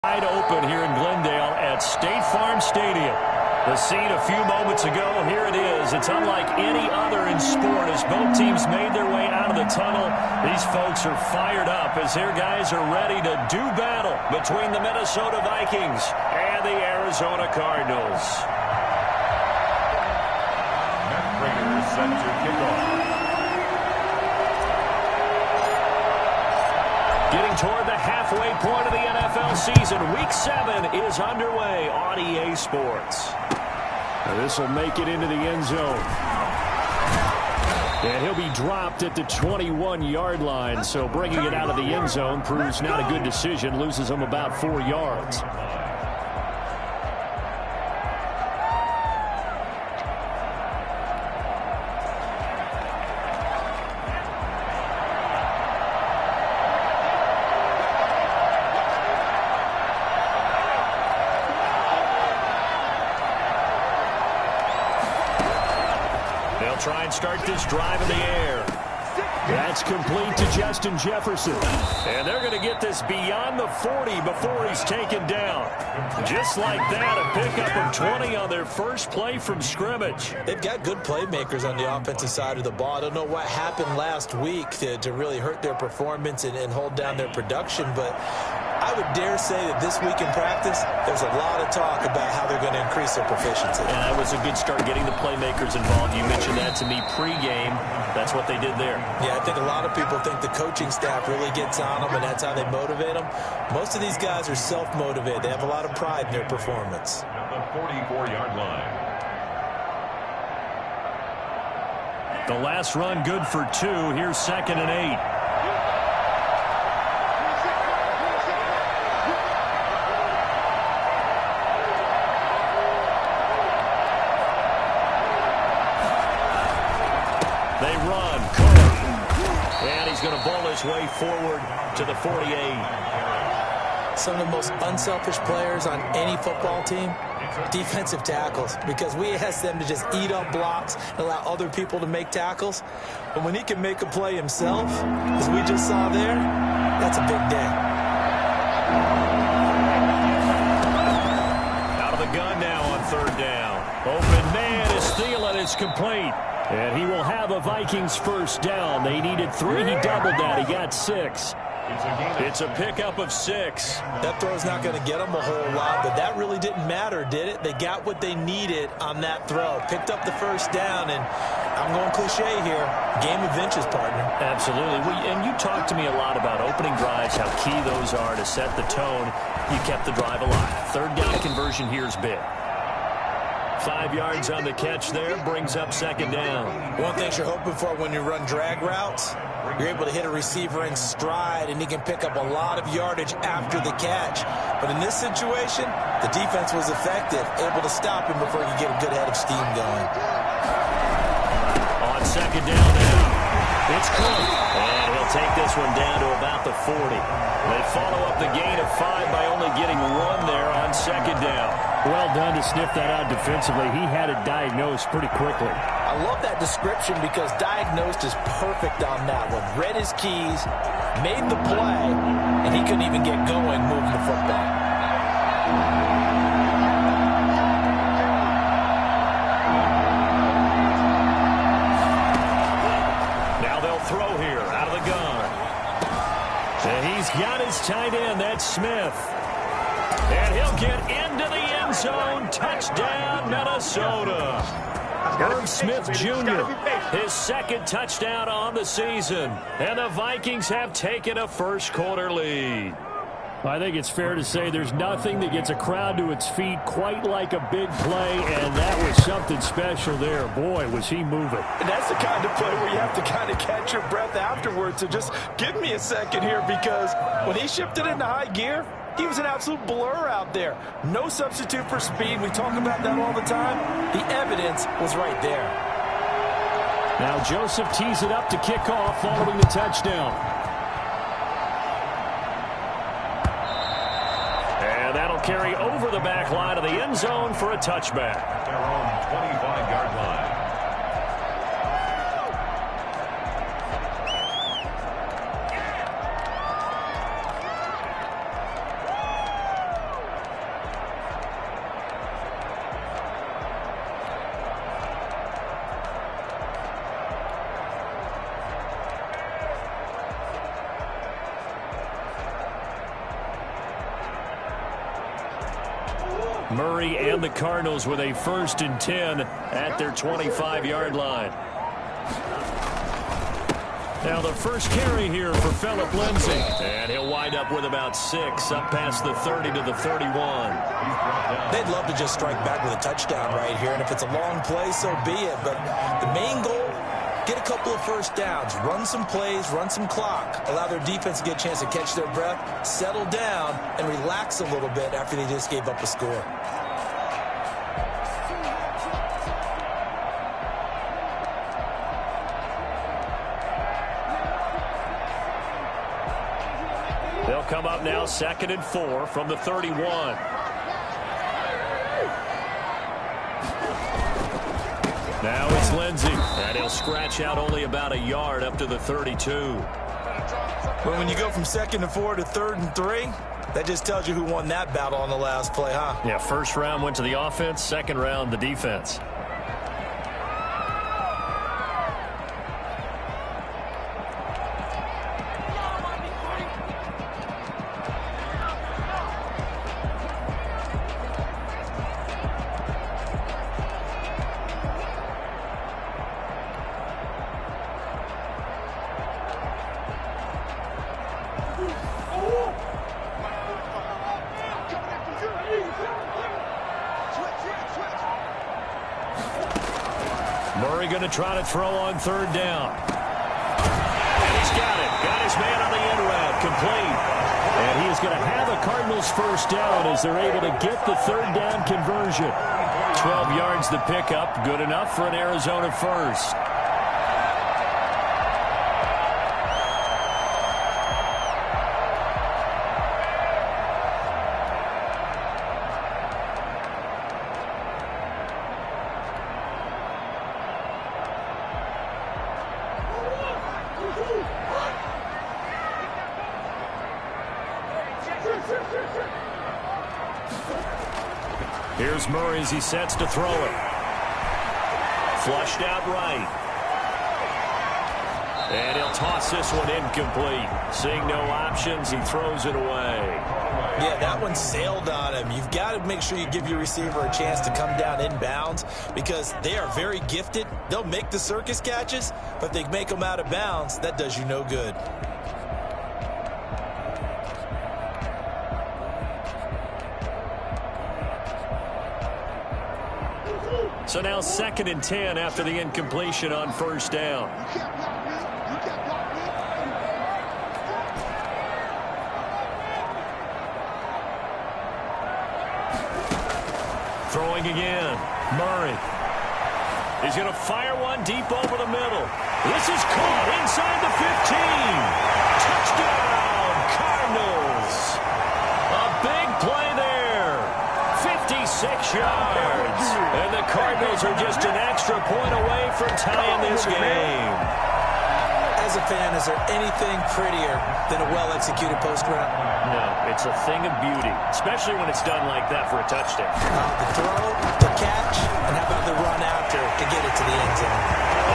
Wide open here in Glendale at State Farm Stadium. The scene a few moments ago, here it is. It's unlike any other in sport as both teams made their way out of the tunnel. These folks are fired up as their guys are ready to do battle between the Minnesota Vikings and the Arizona Cardinals. Matt Prater is set to kick off. Getting toward the halfway point of the NFL season, Week 7 is underway on EA Sports. This will make it into the end zone. And he'll be dropped at the 21-yard line, so bringing it out of the end zone proves not a good decision, loses him about 4 yards. Try and start this drive in the air. That's complete to Justin Jefferson. And they're going to get this beyond the 40 before he's taken down. Just like that, a pickup of 20 on their first play from scrimmage. They've got good playmakers on the offensive side of the ball. I don't know what happened last week to really hurt their performance and hold down their production, but I would dare say that this week in practice, there's a lot of talk about how they're going to increase their proficiency. And that was a good start, getting the playmakers involved. You mentioned that to me pregame. That's what they did there. Yeah, I think a lot of people think the coaching staff really gets on them, and that's how they motivate them. Most of these guys are self-motivated. They have a lot of pride in their performance. At the 44-yard line. The last run good for 2. Here's 2nd and 8. They run, Cook, and he's going to bowl his way forward to the 48. Some of the most unselfish players on any football team, defensive tackles, because we ask them to just eat up blocks and allow other people to make tackles. But when he can make a play himself, as we just saw there, that's a big day. Out of the gun now on 3rd down. Open man is Thielen. It's complete. And he will have a Vikings first down. They needed 3. He doubled that. He got 6. It's a pickup of 6. That throw's not going to get them a whole lot, but that really didn't matter, did it? They got what they needed on that throw. Picked up the first down, and I'm going cliche here. Game of inches, partner. Absolutely. And you talked to me a lot about opening drives, how key those are to set the tone. You kept the drive alive. 3rd down conversion here is big. 5 yards on the catch there, brings up 2nd down. One thing you're hoping for when you run drag routes, you're able to hit a receiver in stride, and he can pick up a lot of yardage after the catch. But in this situation, the defense was effective, able to stop him before he could get a good head of steam going. On 2nd down now, it's Cook. And he'll take this one down to about the 40. They follow up the gain of 5 by only getting 1 there on 2nd down. Well done to sniff that out defensively. He had it diagnosed pretty quickly. I love that description because diagnosed is perfect on that one. Read his keys, made the play, and he couldn't even get going moving the football. Now they'll throw here out of the gun. And he's got his tight end. That's Smith. And he'll get into the end zone. Touchdown, Minnesota. Irv Smith Jr., his 2nd touchdown on the season. And the Vikings have taken a first-quarter lead. I think it's fair to say there's nothing that gets a crowd to its feet quite like a big play, and that was something special there. Boy, was he moving. And that's the kind of play where you have to kind of catch your breath afterwards. So just give me a second here, because when he shifted into high gear, he was an absolute blur out there. No substitute for speed. We talk about that all the time. The evidence was right there. Now Joseph tees it up to kick off following the touchdown. And that'll carry over the back line of the end zone for a touchback. Their own 25-yard line. Murray and the Cardinals with a 1st and 10 at their 25-yard line. Now the first carry here for Phillip Lindsay. And he'll wind up with about 6 up past the 30 to the 31. They'd love to just strike back with a touchdown right here. And if it's a long play, so be it. But the main goal, get a couple of first downs, run some plays, run some clock, allow their defense to get a chance to catch their breath, settle down, and relax a little bit after they just gave up a score. They'll come up now 2nd and 4 from the 31. Now it's Lindsay, and he'll scratch out only about a yard up to the 32. Well, when you go from 2nd and 4 to 3rd and 3, that just tells you who won that battle on the last play, huh? Yeah, first round went to the offense, second round the defense. Murray going to try to throw on 3rd down. And he's got it. Got his man on the end route. Complete. And he is going to have a Cardinals 1st down as they're able to get the 3rd down conversion. 12 yards the pickup. Good enough for an Arizona 1st. Here's Murray as he sets to throw it. Flushed out right. And he'll toss this one incomplete. Seeing no options, he throws it away. Yeah, that one sailed on him. You've got to make sure you give your receiver a chance to come down inbounds because they are very gifted. They'll make the circus catches, but if they make them out of bounds, that does you no good. So now 2nd and 10 after the incompletion on 1st down. Throwing again. Murray. He's going to fire one deep over the middle. This is caught inside the 15. Touchdown, Cardinals. A big play there. 56 yards. And the Cardinals are just an extra point away from tying this game. As a fan, is there anything prettier than a well-executed post route? No, it's a thing of beauty, especially when it's done like that for a touchdown. The throw, the catch, and how about the run after to get it to the end zone?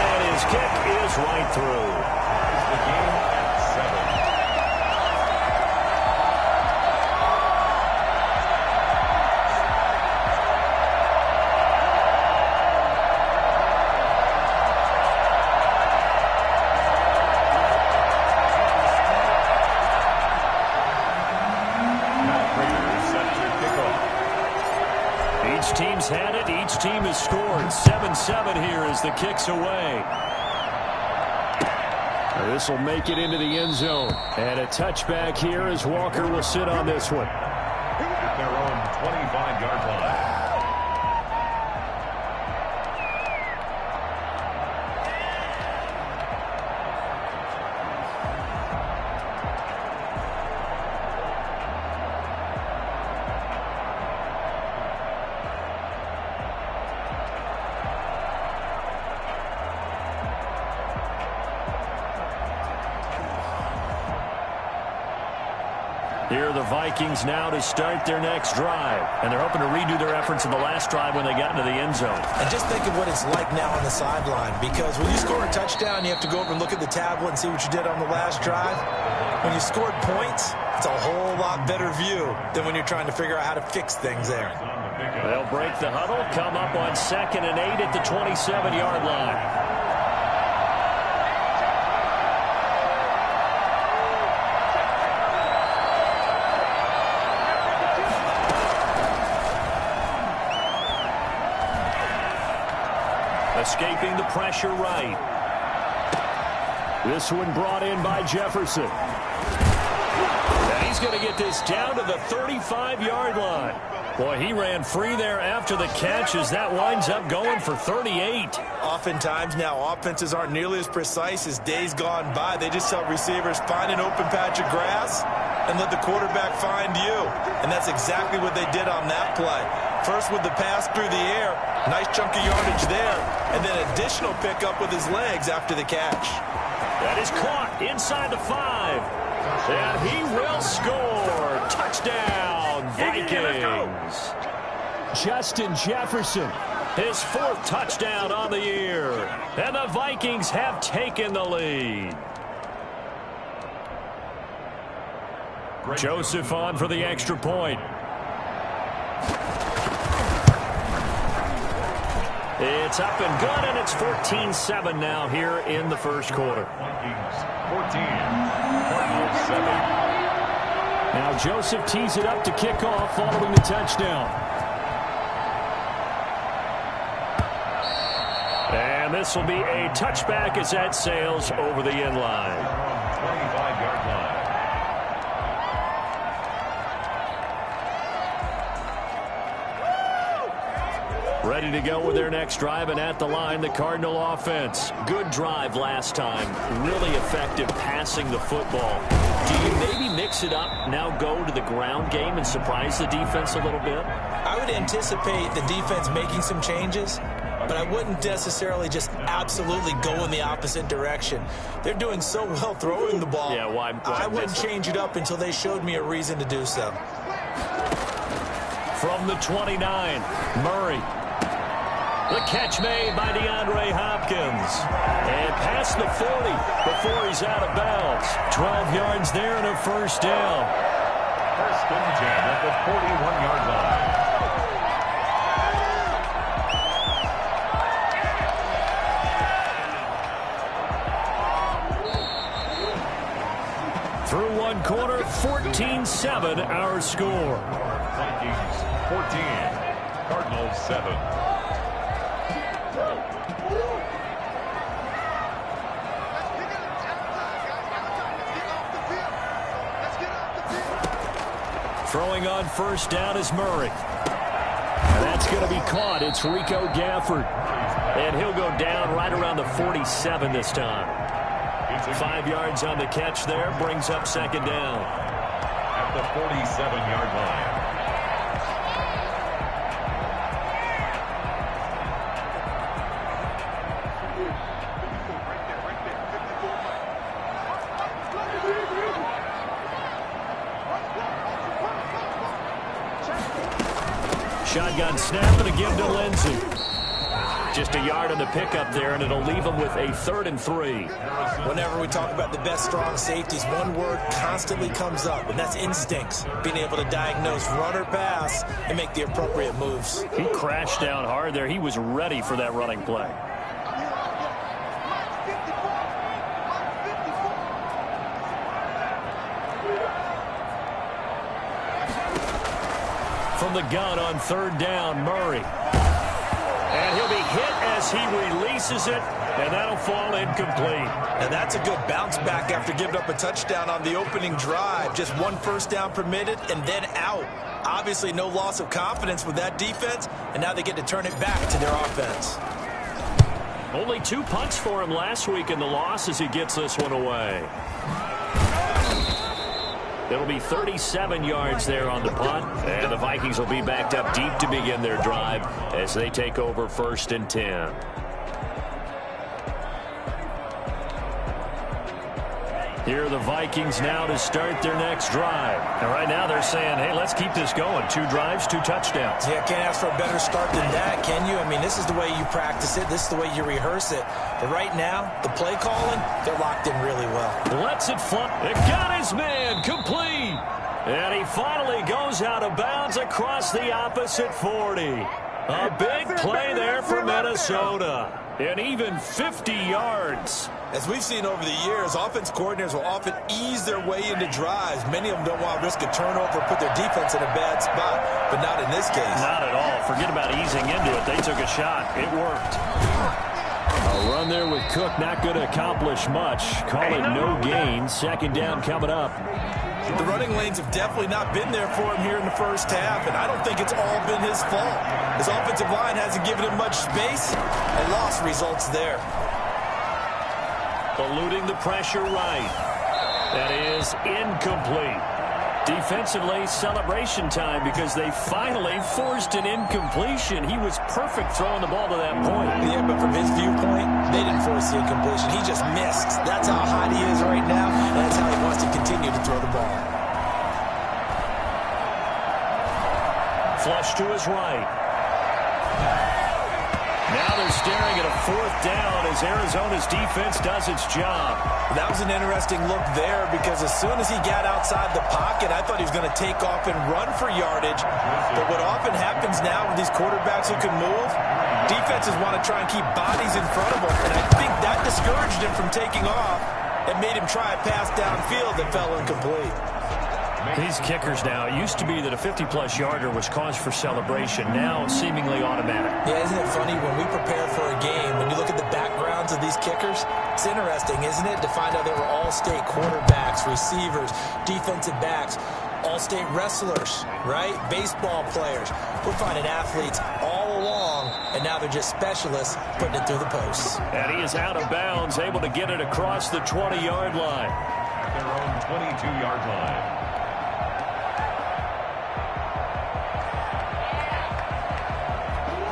And his kick is right through. The game at 7. Each team's had it. Each team has scored. 7-7 here as the kick's away. This will make it into the end zone. And a touchback here as Walker will sit on this one. At their own 25-yard line. Here are the Vikings now to start their next drive. And they're hoping to redo their efforts in the last drive when they got into the end zone. And just think of what it's like now on the sideline, because when you score a touchdown, you have to go over and look at the tablet and see what you did on the last drive. When you scored points, It's a whole lot better view than when you're trying to figure out how to fix things there. They'll break the huddle, come up on 2nd and 8 at the 27-yard line. Escaping the pressure right. This one brought in by Jefferson. And he's going to get this down to the 35-yard line. Boy, he ran free there after the catch as that winds up going for 38. Oftentimes now, offenses aren't nearly as precise as days gone by. They just tell receivers, find an open patch of grass and let the quarterback find you. And that's exactly what they did on that play. First with the pass through the air, nice chunk of yardage there, and then additional pickup with his legs after the catch. That is caught inside the 5. And he will score. Touchdown, Vikings. Justin Jefferson, his 4th touchdown on the year. And the Vikings have taken the lead. Joseph on for the extra point. It's up and good, and it's 14-7 now here in the first quarter. 14, Cardinals 7. Now Joseph tees it up to kick off following the touchdown. And this will be a touchback as that sails over the end line. 25-yard line. Ready to go with their next drive, and at the line, the Cardinal offense. Good drive last time. Really effective passing the football. Do you maybe mix it up, now go to the ground game and surprise the defense a little bit? I would anticipate the defense making some changes, but I wouldn't necessarily just absolutely go in the opposite direction. They're doing so well throwing the ball. Yeah, why I wouldn't change it up until they showed me a reason to do so. From the 29, Murray. The catch made by DeAndre Hopkins. And past the 40 before he's out of bounds. 12 yards there and a first down. First and 10 at the 41-yard line. Through one quarter, 14-7 our score. Vikings 14, Cardinals 7. Throwing on first down is Murray. And that's going to be caught. It's Rico Gafford. And he'll go down right around the 47 this time. 5 yards on the catch there. Brings up second down. At the 47-yard line. Shotgun snap and a give to Lindsey. Just a yard on the pickup there, and it'll leave him with a 3rd and 3. Whenever we talk about the best strong safeties, one word constantly comes up, and that's instincts. Being able to diagnose run or pass and make the appropriate moves. He crashed down hard there. He was ready for that running play. From the gun on 3rd down, Murray. And he'll be hit as he releases it, and that'll fall incomplete. And that's a good bounce back after giving up a touchdown on the opening drive. Just one first down permitted and then out. Obviously no loss of confidence with that defense, and now they get to turn it back to their offense. Only 2 punts for him last week in the loss as he gets this one away. It'll be 37 yards there on the punt, and the Vikings will be backed up deep to begin their drive as they take over 1st and 10. Here are the Vikings now to start their next drive. And right now they're saying, hey, let's keep this going. 2 drives, 2 touchdowns. Yeah, can't ask for a better start than that, can you? I mean, this is the way you practice it. This is the way you rehearse it. But right now, the play calling, they're locked in really well. Lets it fly. It got his man complete. And he finally goes out of bounds across the opposite 40. A big play there for Minnesota. And even 50 yards. As we've seen over the years, offense coordinators will often ease their way into drives. Many of them don't want to risk a turnover or put their defense in a bad spot, but not in this case. Not at all. Forget about easing into it. They took a shot. It worked. A run there with Cook, not going to accomplish much. Call it no gain. Second down coming up. The running lanes have definitely not been there for him here in the first half, and I don't think it's all been his fault. His offensive line hasn't given him much space. A loss results there. Eluding the pressure right. That is incomplete. Defensively, celebration time because they finally forced an incompletion. He was perfect throwing the ball to that point. Yeah, but from his viewpoint, they didn't force the incompletion. He just missed. That's how hot he is right now, and that's how he wants to continue to throw the ball. Flush to his right. Now they're staring at a 4th down as Arizona's defense does its job. That was an interesting look there because as soon as he got outside the pocket, I thought he was going to take off and run for yardage. But what often happens now with these quarterbacks who can move, defenses want to try and keep bodies in front of them. And I think that discouraged him from taking off and made him try a pass downfield that fell incomplete. These kickers now, it used to be that a 50-plus yarder was cause for celebration. Now seemingly automatic. Yeah, isn't it funny when we prepare for a game, when you look at the backgrounds of these kickers, it's interesting, isn't it, to find out they were all-state quarterbacks, receivers, defensive backs, all-state wrestlers, right? Baseball players. We're finding athletes all along, and now they're just specialists putting it through the posts. And he is out of bounds, able to get it across the 20-yard line. At their own 22-yard line.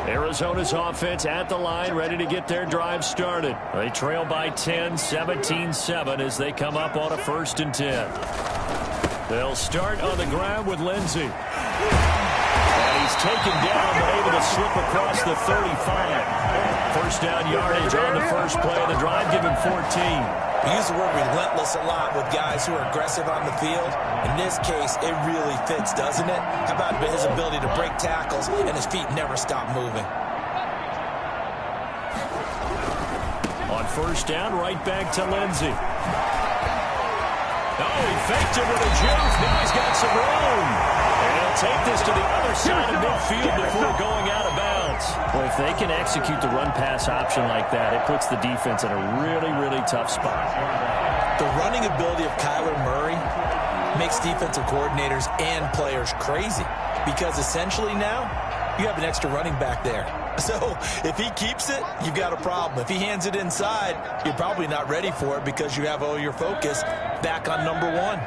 Arizona's offense at the line, ready to get their drive started. They trail by 10, 17-7 as they come up on a 1st and 10. They'll start on the ground with Lindsey. And he's taken down, but able to slip across the 35. First down yardage on the first play of the drive, give him 14. We use the word relentless a lot with guys who are aggressive on the field. In this case, it really fits, doesn't it? How about his ability to break tackles and his feet never stop moving? On first down, right back to Lindsey. Oh, he faked it with a juke. Now he's got some room. And he'll take this to the other side of midfield before going out of bounds. Well, if they can execute the run-pass option like that, it puts the defense in a really, really tough spot. The running ability of Kyler Murray makes defensive coordinators and players crazy because essentially now you have an extra running back there. So if he keeps it, you've got a problem. If he hands it inside, you're probably not ready for it because you have all your focus back on number 1.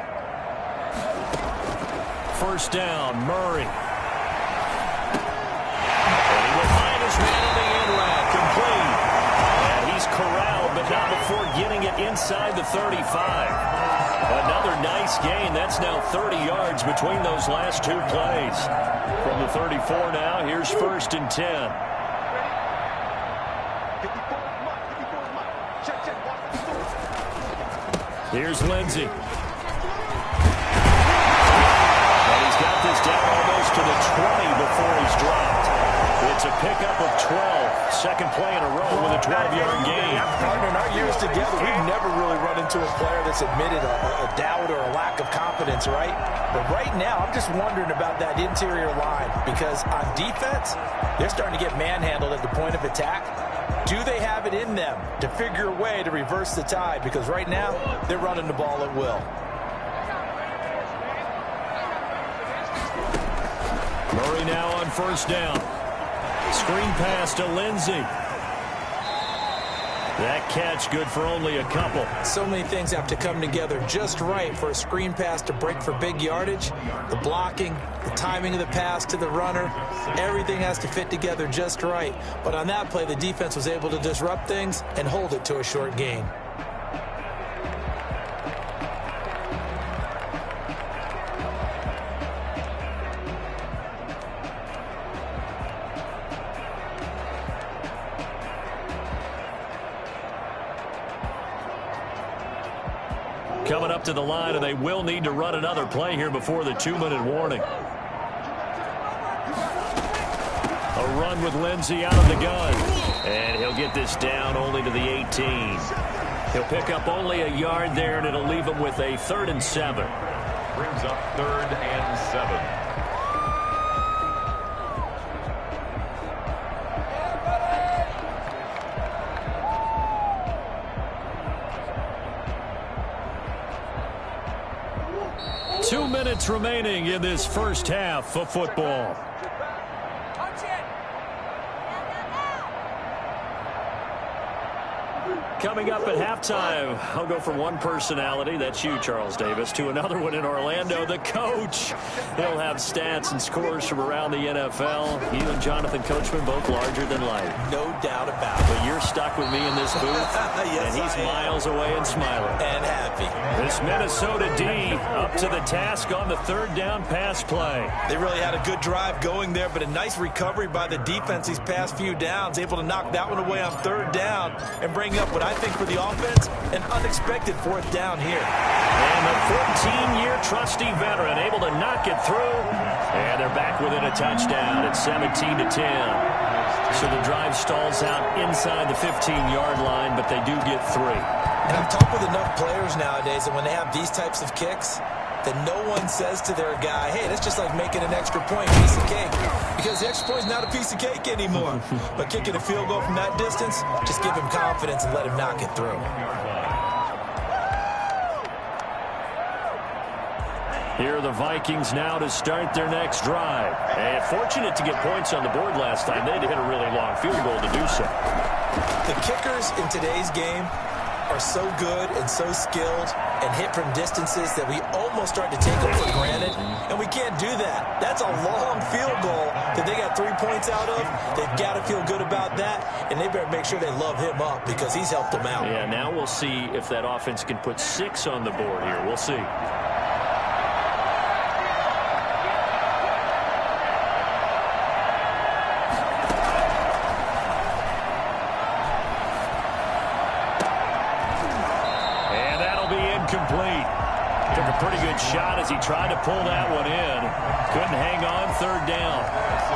First down, Murray. And he will find his man on the end route, complete. And he's corralled, but not before getting it inside the 35. Another nice gain. That's now 30 yards between those last 2 plays. From the 34 now, here's 1st and 10. Here's Lindsey. And he's got this down almost to the 20 before he's dropped. It's a pickup of 12. Second play in a row with a 12-yard gain. Partner, in our years together, we've never really run into a player that's admitted a doubt or a lack of confidence, right? But right now, I'm just wondering about that interior line because on defense, they're starting to get manhandled at the point of attack. Do they have it in them to figure a way to reverse the tide? Because right now, they're running the ball at will. Murray now on first down. Screen pass to Lindsey. That catch good for only a couple. So many things have to come together just right for a screen pass to break for big yardage. The blocking, the timing of the pass to the runner, everything has to fit together just right. But on that play, the defense was able to disrupt things and hold it to a short gain. coming up to the line, and they will need to run another play here before the 2-minute warning. A run with Lindsey out of the gun. And he'll get this down only to the 18. He'll pick up only a yard there, and it'll leave him with a 3rd and 7. Brings up 3rd and 7. Two minutes remaining in this first half of football. Coming up at halftime, I'll go from one personality, that's you, Charles Davis, to another one in Orlando, the coach. He'll have stats and scores from around the NFL. You and Jonathan Coachman both larger than life. No doubt about it. But you're stuck with me in this booth, yes, and he's miles away and smiling. And happy. This Minnesota D up to the task on the 3rd down pass play. They really had a good drive going there, but a nice recovery by the defense these past few downs, able to knock that one away on 3rd down and bring up what I think for the offense, an unexpected 4th down here. And the 14-year trusty veteran able to knock it through. And they're back within a touchdown at 17-10. So the drive stalls out inside the 15-yard line, but they do get 3. And I've talked with enough players nowadays that when they have these types of kicks, that no one says to their guy, hey, that's just like making an extra point, piece of cake. Because the extra point is not a piece of cake anymore. But kicking a field goal from that distance, just give him confidence and let him knock it through. Here are the Vikings now to start their next drive. And fortunate to get points on the board last time. They had to hit a really long field goal to do so. The kickers in today's game are so good and so skilled and hit from distances that we almost start to take them for granted, and we can't do that. That's a long field goal that they got 3 points out of. They've got to feel good about that, and they better make sure they love him up because he's helped them out. Yeah, now we'll see if that offense can put 6 on the board here. We'll see. Complete. Took a pretty good shot as he tried to pull that one in. Couldn't hang on 3rd down.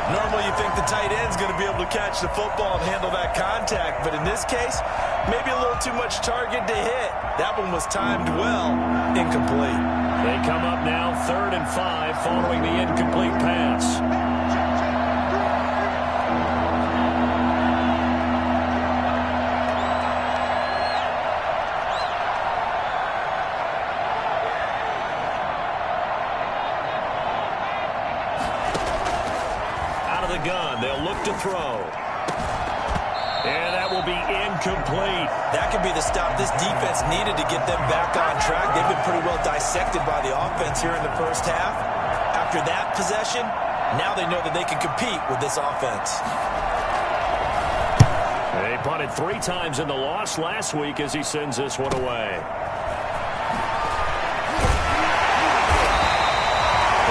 Normally you think the tight end's going to be able to catch the football and handle that contact, but in this case, maybe a little too much target to hit. That one was timed well. Incomplete. They come up now 3rd and 5 following the incomplete pass. Gun. They'll look to throw. And that will be incomplete. That could be the stop this defense needed to get them back on track. They've been pretty well dissected by the offense here in the first half. After that possession, now they know that they can compete with this offense. They punted 3 times in the loss last week as he sends this one away.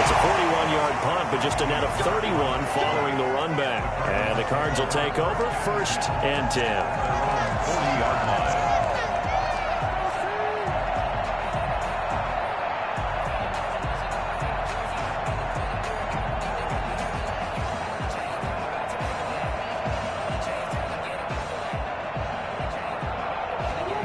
It's a 41-yard punt, but just a net of 31 following the run back. And the Cards will take over 1st and 10. 40-yard line.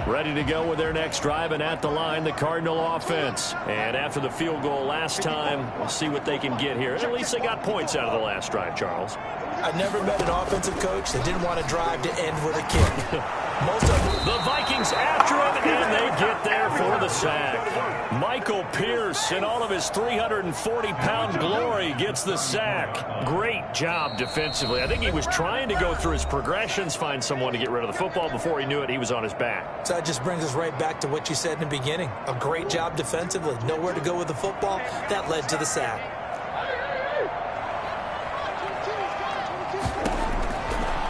Ready to go with their next drive, and at the line, the Cardinal offense. And after the field goal last time, we'll see what they can get here. At least they got points out of the last drive, Charles. I've never met an offensive coach that didn't want to drive to end with a kick. Most of them. The Vikings after him, and they get there for the sack. Michael Pierce, in all of his 340-pound glory, gets the sack. Great job defensively. I think he was trying to go through his progressions, find someone to get rid of the football. Before he knew it, he was on his back. So that just brings us right back to what you said in the beginning. A great job defensively. Nowhere to go with the football. That led to the sack.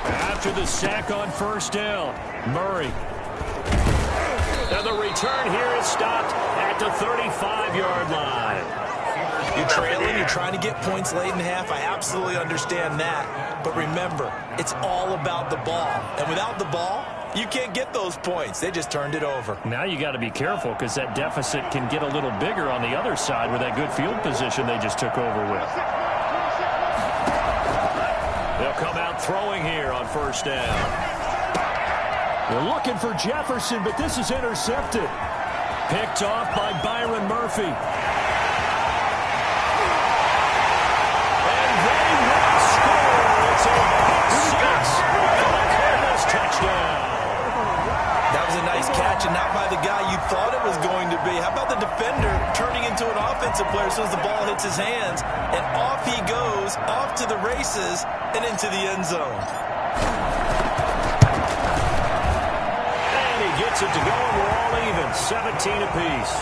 After the sack on 1st down, Murray. And the return here is stopped at the 35-yard line. You're trailing, you're trying to get points late in half. I absolutely understand that. But remember, it's all about the ball. And without the ball, You can't get those points. They just turned it over. Now you got to be careful because that deficit can get a little bigger on the other side with that good field position they just took over with. They'll come out throwing here on first down. They're looking for Jefferson, but this is intercepted. Picked off by Byron Murphy. And they will score. It's a pick-six for the Cardinals touchdown. That was a nice catch, and not by the guy you thought it was going to be. How about the defender turning into an offensive player as soon as the ball hits his hands, and off he goes, off to the races, and into the end zone. And he gets it to go, and we're all even, 17 apiece.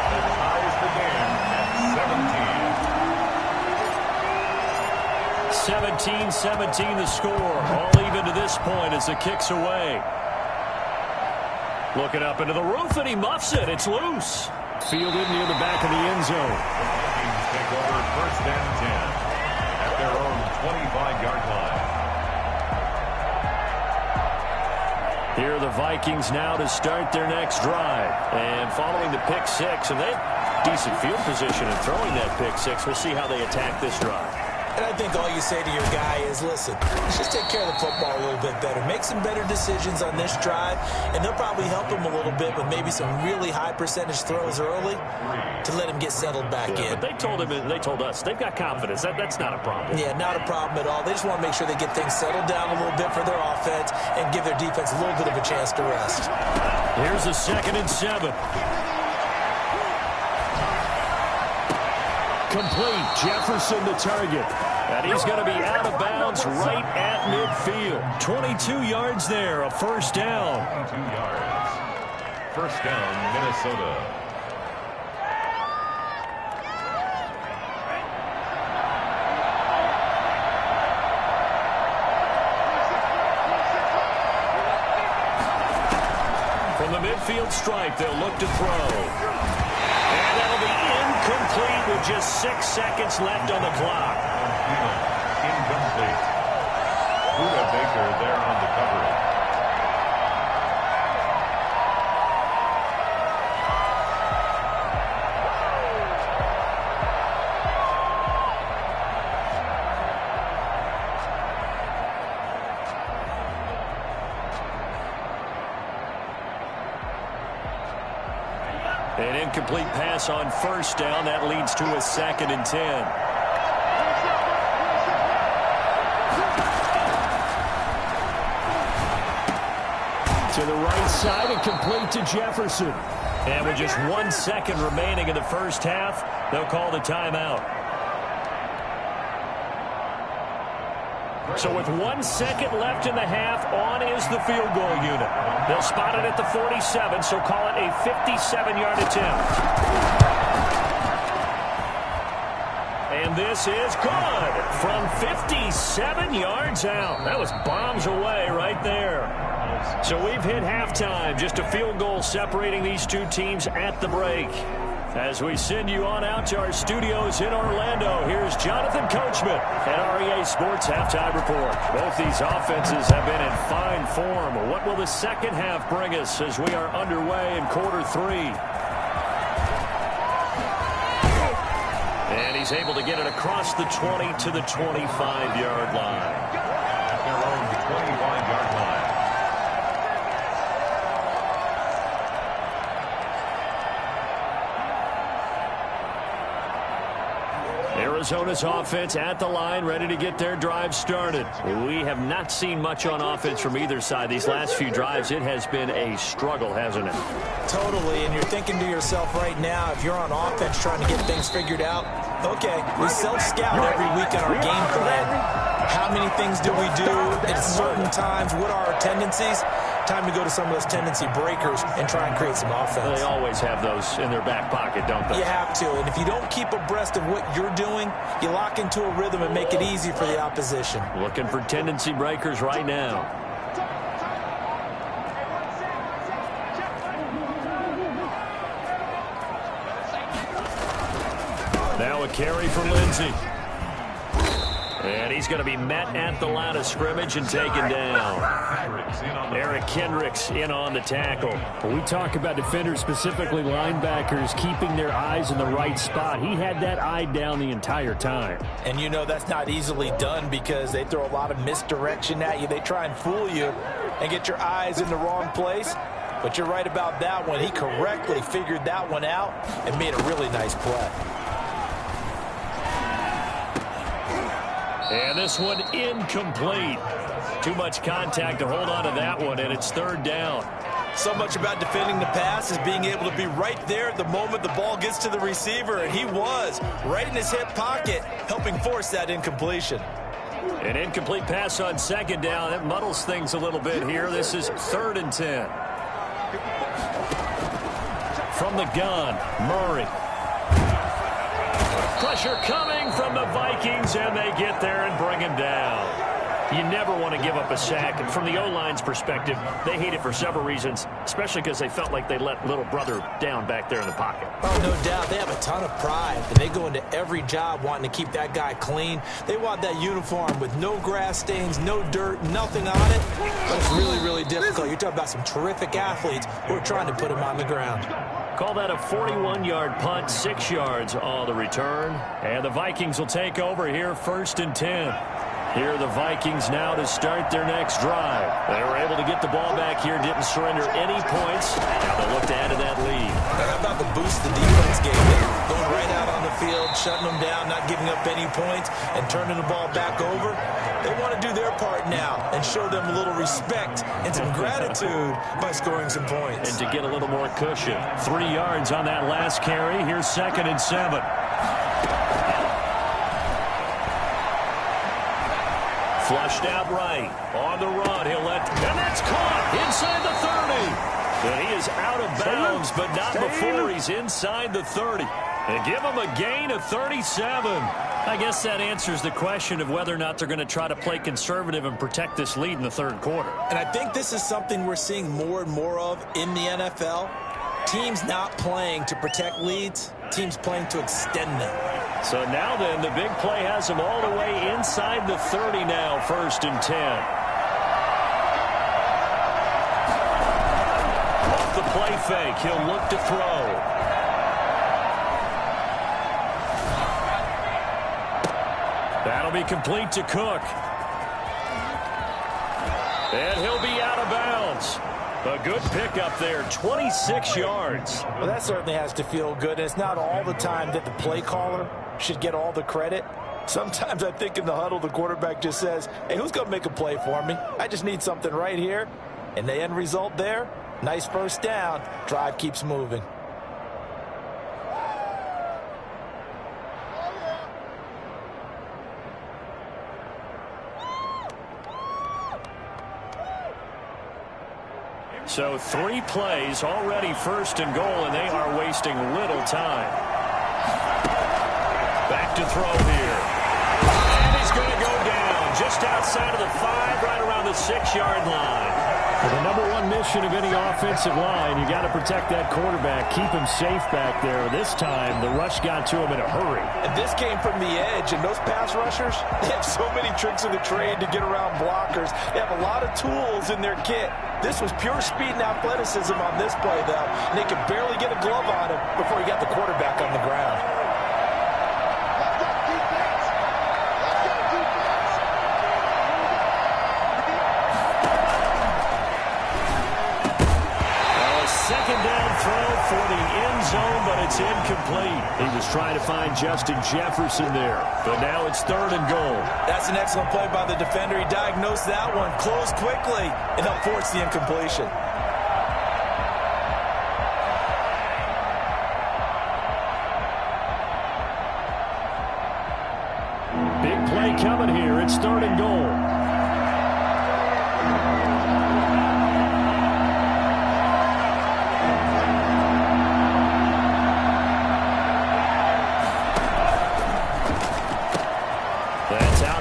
That ties the game at 17. 17-17 the score. All even to this point as the kick's away. Looking up into the roof, and he muffs it. It's loose. Fielded near the back of the end zone. The Vikings take over first and 10 at their own 25-yard line. Here are the Vikings now to start their next drive. And following the pick six, and they have decent field position in throwing that pick six. We'll see how they attack this drive. And I think all you say to your guy is, listen, let's just take care of the football a little bit better. Make some better decisions on this drive, and they'll probably help him a little bit with maybe some really high percentage throws early to let him get settled back in. But they told him, and they told us, they've got confidence. That's not a problem. Yeah, not a problem at all. They just want to make sure they get things settled down a little bit for their offense and give their defense a little bit of a chance to rest. Here's a 2nd and 7. Complete. Jefferson the target. And he's going to be out of bounds right at midfield. 22 yards there, a first down. 22 yards. First down, Minnesota. From the midfield stripe, they'll look to throw. And that'll be incomplete with just 6 seconds left on the clock. Incomplete. Buda Baker there on the coverage. An incomplete pass on first down. That leads to a 2nd and 10. To the right side and complete to Jefferson. And with just 1 second remaining in the first half, they'll call the timeout. So with 1 second left in the half, on is the field goal unit. They'll spot it at the 47, so call it a 57-yard attempt. And this is good from 57 yards out. That was bombs away right there. So we've hit halftime. Just a field goal separating these two teams at the break. As we send you on out to our studios in Orlando, here's Jonathan Coachman at REA Sports Halftime Report. Both these offenses have been in fine form. What will the second half bring us as we are underway in quarter 3? And he's able to get it across the 20 to the 25-yard line. At their own 25-yard line. Arizona's offense at the line, ready to get their drive started. We have not seen much on offense from either side. These last few drives, it has been a struggle, hasn't it? Totally, and you're thinking to yourself right now, if you're on offense trying to get things figured out, okay, we self-scout every week in our game plan. How many things do we do at certain times? What are our tendencies? Time to go to some of those tendency breakers and try and create some offense. They always have those in their back pocket, don't they? You have to, and if you don't keep abreast of what you're doing, you lock into a rhythm and make it easy for the opposition. Looking for tendency breakers right now. Now a carry for Lindsey. And he's going to be met at the line of scrimmage and taken down. Eric Kendricks in on the tackle. When we talk about defenders, specifically linebackers, keeping their eyes in the right spot, he had that eye down the entire time. And you know that's not easily done because they throw a lot of misdirection at you. They try and fool you and get your eyes in the wrong place. But you're right about that one. He correctly figured that one out and made a really nice play. And this one incomplete. Too much contact to hold on to that one, and it's third down. So much about defending the pass is being able to be right there at the moment the ball gets to the receiver, and he was right in his hip pocket, helping force that incompletion. An incomplete pass on second down. That muddles things a little bit here. This is 3rd and 10. From the gun, Murray. Pressure coming from the Vikings, and they get there and bring him down. You never want to give up a sack, and from the O-line's perspective, they hate it for several reasons, especially because they felt like they let little brother down back there in the pocket. Oh, no doubt. They have a ton of pride, and they go into every job wanting to keep that guy clean. They want that uniform with no grass stains, no dirt, nothing on it. But it's really, really difficult. You're talking about some terrific athletes who are trying to put him on the ground. Call that a 41-yard punt, 6 yards on the return. And the Vikings will take over here, 1st and 10. Here are the Vikings now to start their next drive. They were able to get the ball back here, didn't surrender any points. Now they'll look to add to that lead. How about the boost the defense gave them? Going right out on the field, shutting them down, not giving up any points, and turning the ball back over. They want to do their part now and show them a little respect and some gratitude by scoring some points. And to get a little more cushion. 3 yards on that last carry. Here's 2nd and 7. Flushed out right. On the run. He'll let... And that's caught inside the 30. And he is out of bounds, but not before he's inside the 30. And give him a gain of 37. I guess that answers the question of whether or not they're going to try to play conservative and protect this lead in the 3rd quarter. And I think this is something we're seeing more and more of in the NFL. Teams not playing to protect leads, teams playing to extend them. So now then, the big play has him all the way inside the 30 now, 1st and 10. Off the play fake, he'll look to throw. That'll be complete to Cook. And he'll be out of bounds. A good pickup there, 26 yards. Well, that certainly has to feel good. And it's not all the time that the play caller should get all the credit. Sometimes I think in the huddle, the quarterback just says, hey, who's going to make a play for me? I just need something right here. And the end result there, nice first down. Drive keeps moving. So 3 plays, already 1st and goal, and they are wasting little time. Back to throw here. And he's going to go down just outside of the 5, right around the 6-yard line. For the number one mission of any offensive line, you got to protect that quarterback, keep him safe back there. This time, the rush got to him in a hurry. And this came from the edge, and those pass rushers, they have so many tricks of the trade to get around blockers. They have a lot of tools in their kit. This was pure speed and athleticism on this play, though, and they could barely get a glove on him before he got the quarterback on the ground. Second down throw for the end zone, but it's incomplete. He was trying to find Justin Jefferson there, but now it's 3rd and goal. That's an excellent play by the defender. He diagnosed that one, closed quickly, and helped force the incompletion. Big play coming here. It's 3rd and goal.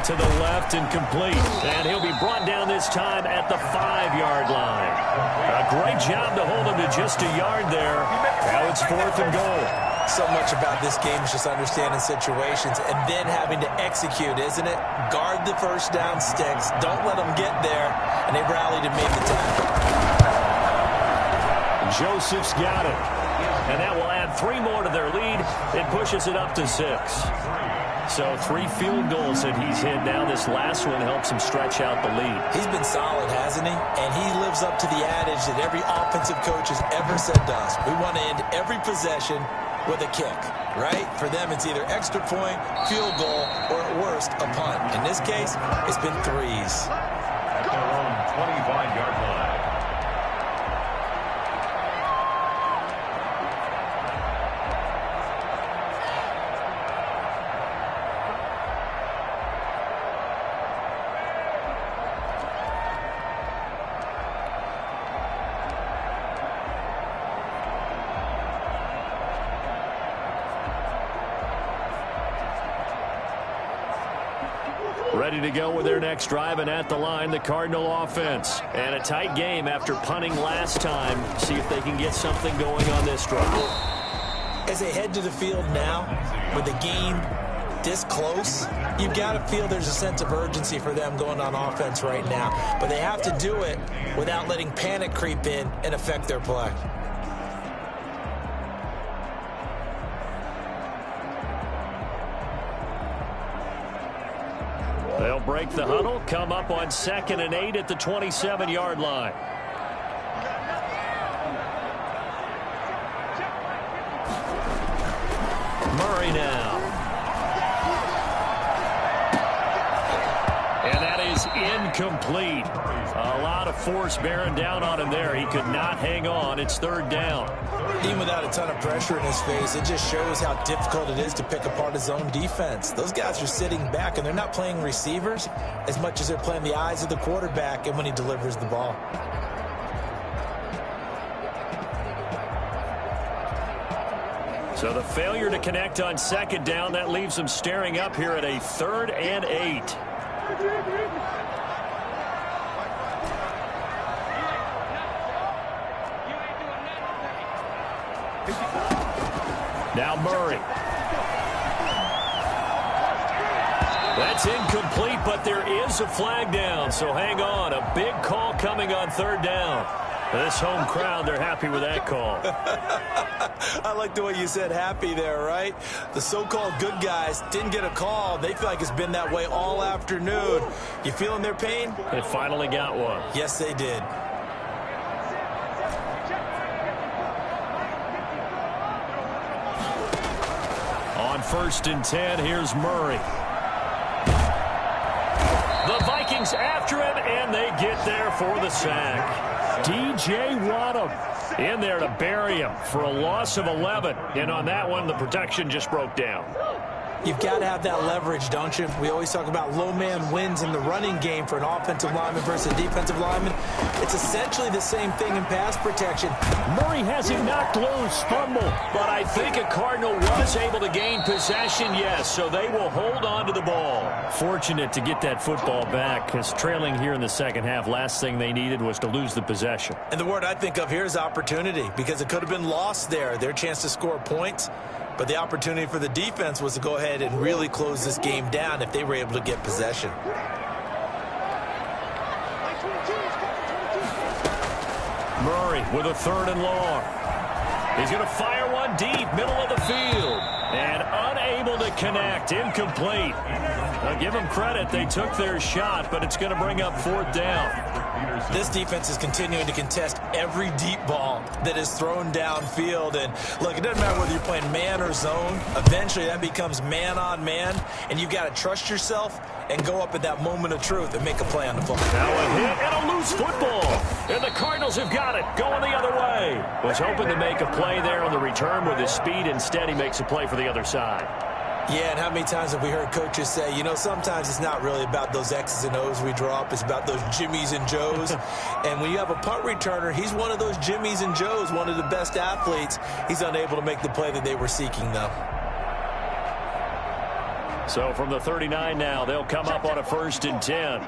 To the left and complete. And he'll be brought down this time at the 5-yard line. A great job to hold him to just a yard there. Now it's 4th and goal. So much about this game is just understanding situations and then having to execute, isn't it? Guard the first down sticks. Don't let them get there. And they rallied and made the tackle. Joseph's got it. And that will add 3 more to their lead. It pushes it up to 6. So 3 field goals that he's hit now. This last one helps him stretch out the lead. He's been solid, hasn't he? And he lives up to the adage that every offensive coach has ever said to us. We want to end every possession with a kick, right? For them, it's either extra point, field goal, or at worst, a punt. In this case, it's been 3s. At their own 25-yard line. Ready to go with their next drive, and at the line, the Cardinal offense. And a tight game after punting last time. See if they can get something going on this drive. As they head to the field now, with the game this close, you've got to feel there's a sense of urgency for them going on offense right now. But they have to do it without letting panic creep in and affect their play. They'll break the huddle, come up on 2nd and 8 at the 27-yard line. Murray now. And that is incomplete. A lot of force bearing down on him there. He could not hang on. It's 3rd down. Even without a ton of pressure in his face, it just shows how difficult it is to pick apart his own defense. Those guys are sitting back, and they're not playing receivers as much as they're playing the eyes of the quarterback and when he delivers the ball. So the failure to connect on 2nd down, that leaves them staring up here at a 3rd and 8. Now Murray. That's incomplete, but there is a flag down, so hang on. A big call coming on 3rd down. This home crowd, they're happy with that call. I like the way you said happy there, right? The so-called good guys didn't get a call. They feel like it's been that way all afternoon. You feeling their pain? It finally got one. Yes, they did. On 1st and 10, here's Murray. The Vikings after him, and they get there for the sack. DJ Wadham in there to bury him for a loss of 11. And on that one, the protection just broke down. You've got to have that leverage, don't you? We always talk about low man wins in the running game for an offensive lineman versus a defensive lineman. It's essentially the same thing in pass protection. Murray has him knocked loose, fumble. But I think a Cardinal was able to gain possession, yes, so they will hold on to the ball. Fortunate to get that football back, because trailing here in the second half, last thing they needed was to lose the possession. And the word I think of here is opportunity, because it could have been lost there, their chance to score points. But the opportunity for the defense was to go ahead and really close this game down if they were able to get possession. Murray with a 3rd and long. He's going to fire one deep, middle of the field. And unable to connect, incomplete. Now give them credit, they took their shot, but it's going to bring up 4th down. This defense is continuing to contest every deep ball that is thrown downfield. And look, it doesn't matter whether you're playing man or zone. Eventually that becomes man on man, and you've got to trust yourself and go up at that moment of truth and make a play on the football. Now a hit and a loose football. And the Cardinals have got it, going the other way. Was hoping to make a play there on the return with his speed. Instead, he makes a play for the other side. Yeah, and how many times have we heard coaches say, you know, sometimes it's not really about those X's and O's we draw up. It's about those Jimmies and Joes. And when you have a punt returner, he's one of those Jimmies and Joes, one of the best athletes. He's unable to make the play that they were seeking, though. So from the 39 now, they'll come up on a 1st and 10.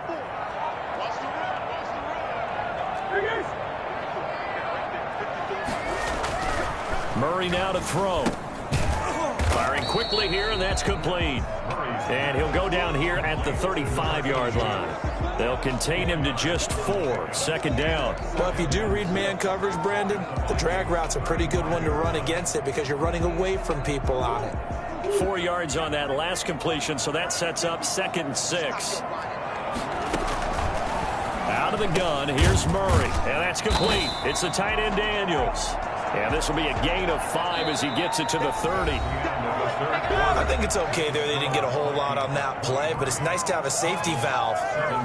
Murray now to throw. Firing quickly here, and that's complete. And he'll go down here at the 35-yard line. They'll contain him to just 4, second down. Well, if you do read man coverage, Brandon, the drag route's a pretty good one to run against it because you're running away from people on it. 4 yards on that last completion, so that sets up 2nd and 6. Out of the gun, here's Murray, and that's complete. It's the tight end Daniels. And this will be a gain of 5 as he gets it to the 30. I think it's okay there. They didn't get a whole lot on that play, but it's nice to have a safety valve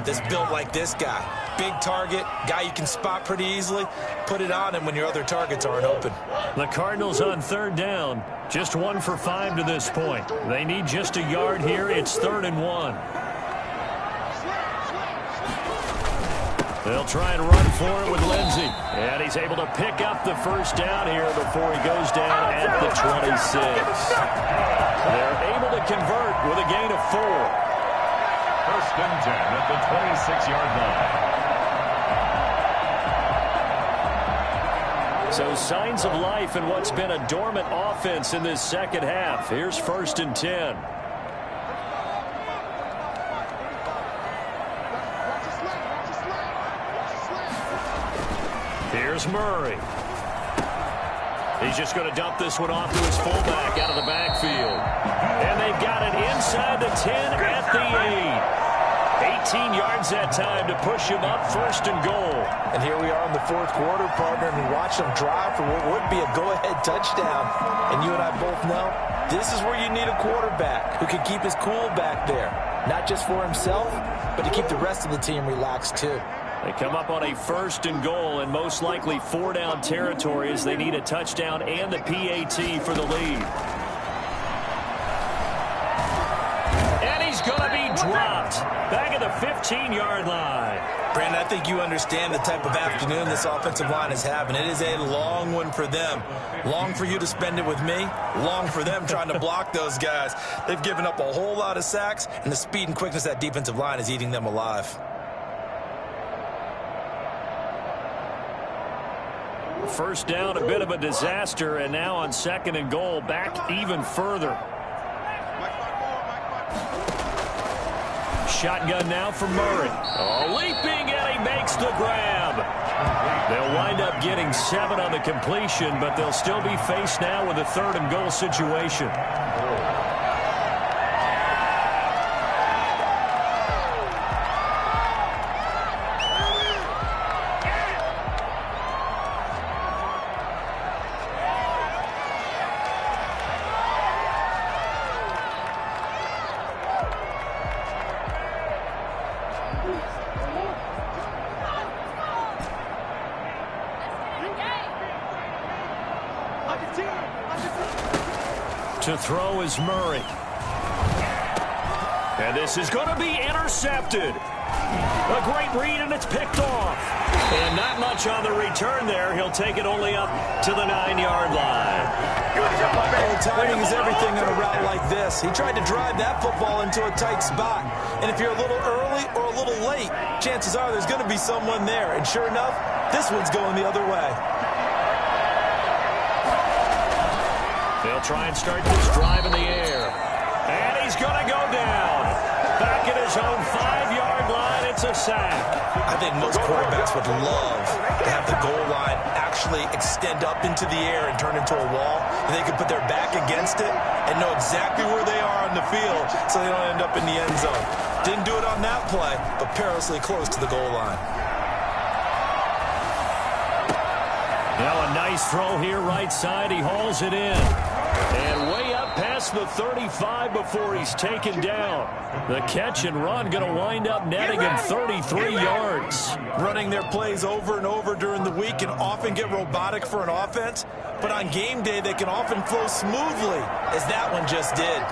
that's built like this guy. Big target, guy you can spot pretty easily. Put it on him when your other targets aren't open. The Cardinals on 3rd down. Just 1 for 5 to this point. They need just a yard here. It's 3rd and 1. They'll try and run for it with Lindsey. And he's able to pick up the first down here before he goes down at the 26. They're able to convert with a gain of 4. 1st and 10 at the 26-yard line. So signs of life in what's been a dormant offense in this second half. Here's 1st and 10. Here's Murray. He's just going to dump this one off to his fullback out of the backfield. And they've got it inside the 10 at the 8. 18 yards that time to push him up 1st and goal. And here we are in the 4th quarter, partner, and we watch them drive for what would be a go-ahead touchdown. And you and I both know this is where you need a quarterback who can keep his cool back there. Not just for himself, but to keep the rest of the team relaxed too. They come up on a 1st and goal and most likely 4-down territory as they need a touchdown and the PAT for the lead. And he's going to be dropped back at the 15-yard line. Brandon, I think you understand the type of afternoon this offensive line is having. It is a long one for them. Long for you to spend it with me. Long for them trying to block those guys. They've given up a whole lot of sacks, and the speed and quickness of that defensive line is eating them alive. 1st down, a bit of a disaster, and now on 2nd and goal, back even further. Shotgun now for Murray. Oh, leaping, and he makes the grab. They'll wind up getting 7 on the completion, but they'll still be faced now with a 3rd and goal situation. To throw is Murray. And this is going to be intercepted. A great read, and it's picked off. And not much on the return there. He'll take it only up to the 9-yard line. Oh, timing is everything on a route like this. He tried to drive that football into a tight spot. And if you're a little early or a little late, chances are there's going to be someone there. And sure enough, this one's going the other way. They'll try and start this drive in the air. And he's going to go down. Back at his own 5-yard line, it's a sack. I think most quarterbacks would love to have the goal line actually extend up into the air and turn into a wall. And they could put their back against it and know exactly where they are on the field so they don't end up in the end zone. Didn't do it on that play, but perilously close to the goal line. Now a nice throw here right side. He hauls it in. And way up past the 35 before he's taken down. The catch and run going to wind up netting him 33 yards. Running their plays over and over during the week can often get robotic for an offense, but on game day they can often flow smoothly, as that one just did.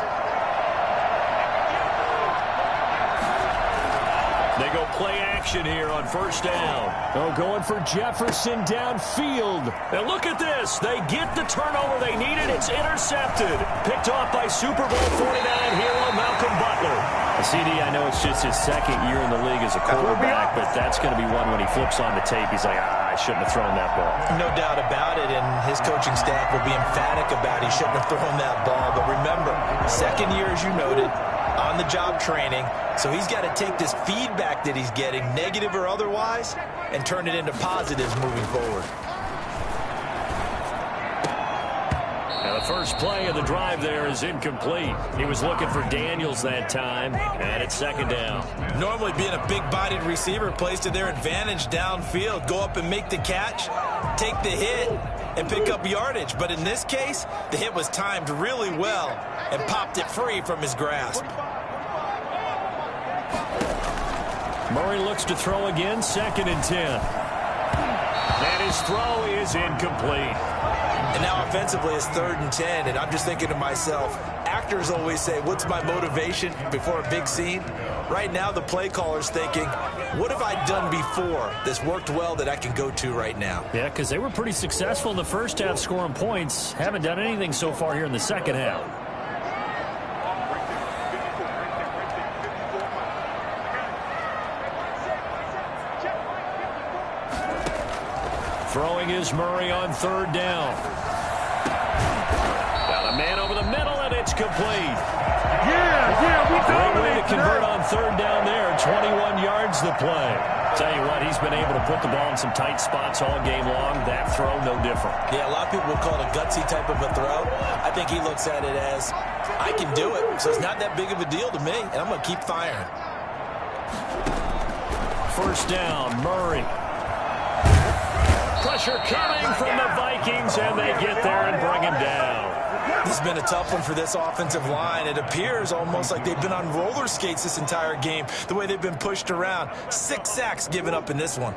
They go play action here on 1st down. Oh, going for Jefferson downfield. And look at this. They get the turnover they needed. It's intercepted. Picked off by Super Bowl 49 hero Malcolm Butler. CD, I know it's just his 2nd year in the league as a quarterback, but that's going to be one when he flips on the tape. He's like, I shouldn't have thrown that ball. No doubt about it, and his coaching staff will be emphatic about he shouldn't have thrown that ball. But remember, second year, as you noted, on-the-job training, so he's got to take this feedback that he's getting, negative or otherwise, and turn it into positives moving forward. Now the first play of the drive there is incomplete. He was looking for Daniels that time, and it's second down. Normally being a big-bodied receiver plays to their advantage downfield. Go up and make the catch, take the hit, and pick up yardage. But in this case, the hit was timed really well and popped it free from his grasp. Murray looks to throw again, 2nd and 10. And his throw is incomplete. And now offensively it's 3rd and 10, and I'm just thinking to myself, actors always say, what's my motivation before a big scene? Right now the play caller's thinking, what have I done before that's worked well that I can go to right now? Yeah, because they were pretty successful in the first half scoring points. Haven't done anything so far here in the second half. Throwing is Murray on 3rd down. Got a man over the middle, and it's complete. Great way to convert on 3rd down there. 21 yards the play. Tell you what, he's been able to put the ball in some tight spots all game long. That throw, no different. Yeah, a lot of people will call it a gutsy type of a throw. I think he looks at it as, I can do it, so it's not that big of a deal to me, and I'm going to keep firing. First down, Murray. Pressure coming from the Vikings, and they get there and bring him down. This has been a tough one for this offensive line. It appears almost like they've been on roller skates this entire game, the way they've been pushed around. 6 sacks given up in this one.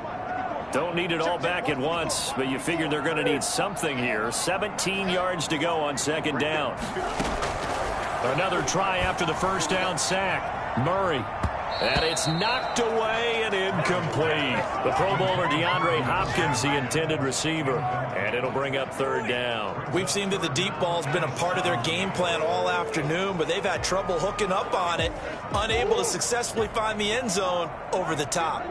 Don't need it all back at once, but you figure they're going to need something here. 17 yards to go on 2nd down. Another try after the first down sack. Murray. And it's knocked away and incomplete. The Pro Bowler DeAndre Hopkins, the intended receiver. And it'll bring up 3rd down. We've seen that the deep ball's been a part of their game plan all afternoon, but they've had trouble hooking up on it, unable to successfully find the end zone over the top.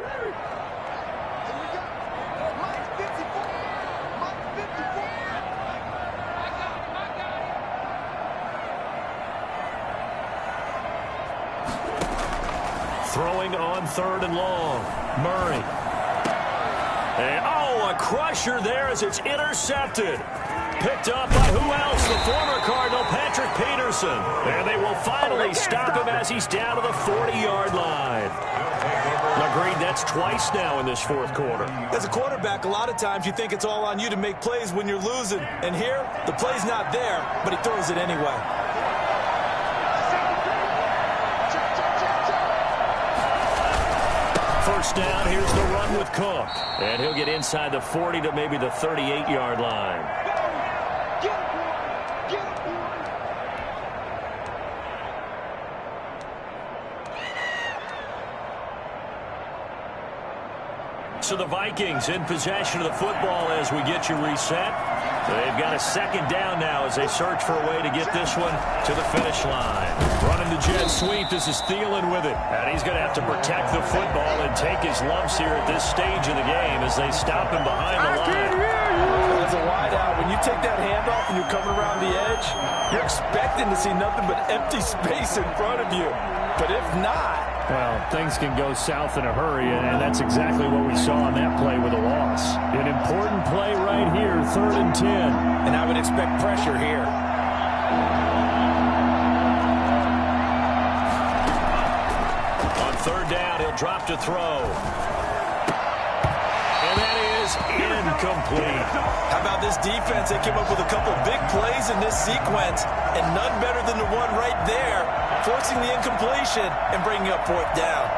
Throwing on 3rd and long. Murray. And, a crusher there as it's intercepted. Picked up by who else? The former Cardinal, Patrick Peterson. And they will finally stop him as he's down to the 40-yard line. Agreed, that's twice now in this 4th quarter. As a quarterback, a lot of times you think it's all on you to make plays when you're losing. And here, the play's not there, but he throws it anyway. First down, here's the run with Cook. And he'll get inside the 40 to maybe the 38-yard line. So the Vikings in possession of the football as we get you reset. They've got a 2nd down now as they search for a way to get this one to the finish line. Running the jet sweep. This is Thielen with it. And he's going to have to protect the football and take his lumps here at this stage of the game as they stop him behind the line. As a wide out, when you take that handoff and you're coming around the edge, you're expecting to see nothing but empty space in front of you. But if not, well, things can go south in a hurry, and that's exactly what we saw on that play with a loss. An important play right here, 3rd and 10. And I would expect pressure here. On 3rd down, he'll drop to throw. And that is incomplete. How about this defense? They came up with a couple big plays in this sequence, and none better than the one right there, forcing the incompletion and bringing up 4th down.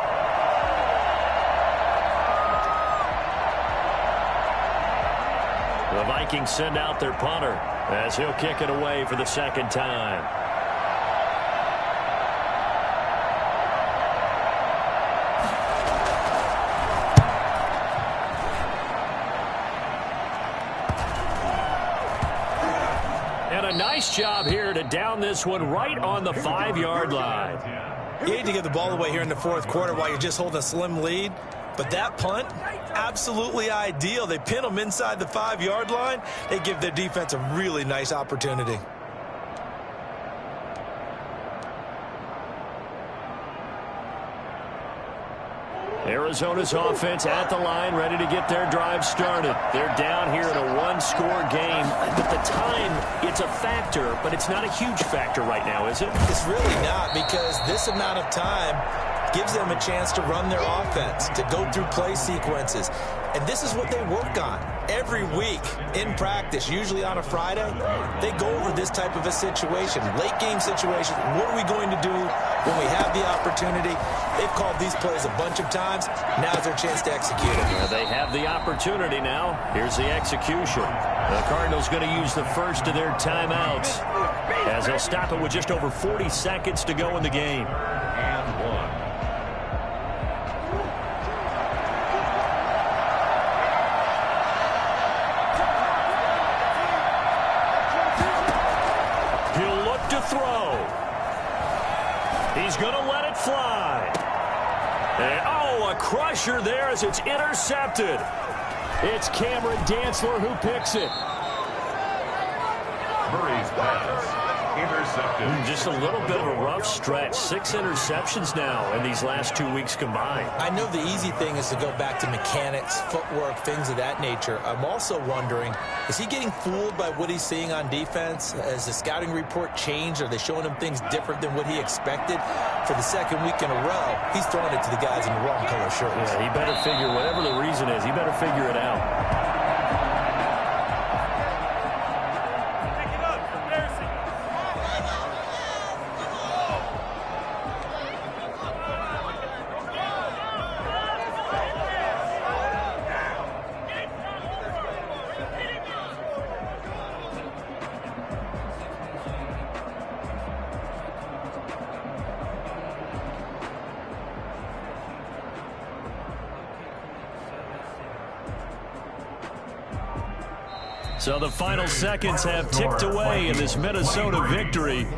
The Vikings send out their punter as he'll kick it away for the 2nd time. And a nice job here to down this one right on the 5-yard line. You hate to give the ball away here in the 4th quarter while you're just holding a slim lead. But that punt, absolutely ideal. They pin them inside the 5-yard line. They give their defense a really nice opportunity. Arizona's offense at the line, ready to get their drive started. They're down here in a one-score game. But the time, it's a factor, but it's not a huge factor right now, is it? It's really not, because this amount of time gives them a chance to run their offense, to go through play sequences. And this is what they work on every week in practice, usually on a Friday. They go over this type of a situation, late game situation. What are we going to do when we have the opportunity? They've called these plays a bunch of times. Now's their chance to execute it. Yeah, they have the opportunity now. Here's the execution. The Cardinals going to use the first of their timeouts as they'll stop it with just over 40 seconds to go in the game. And 1. Throw. He's going to let it fly. And, oh, a crusher there as it's intercepted. It's Cameron Dantzler who picks it. Murray's pass intercepted. Just a little bit of a rough stretch. 6 interceptions now in these last 2 weeks combined. I know the easy thing is to go back to mechanics, footwork, things of that nature. I'm also wondering, is he getting fooled by what he's seeing on defense? Has the scouting report changed? Are they showing him things different than what he expected? For the second week in a row, he's throwing it to the guys in the wrong color shirts. Yeah, he better figure, whatever the reason is, he better figure it out. So the final seconds have ticked away in this Minnesota victory.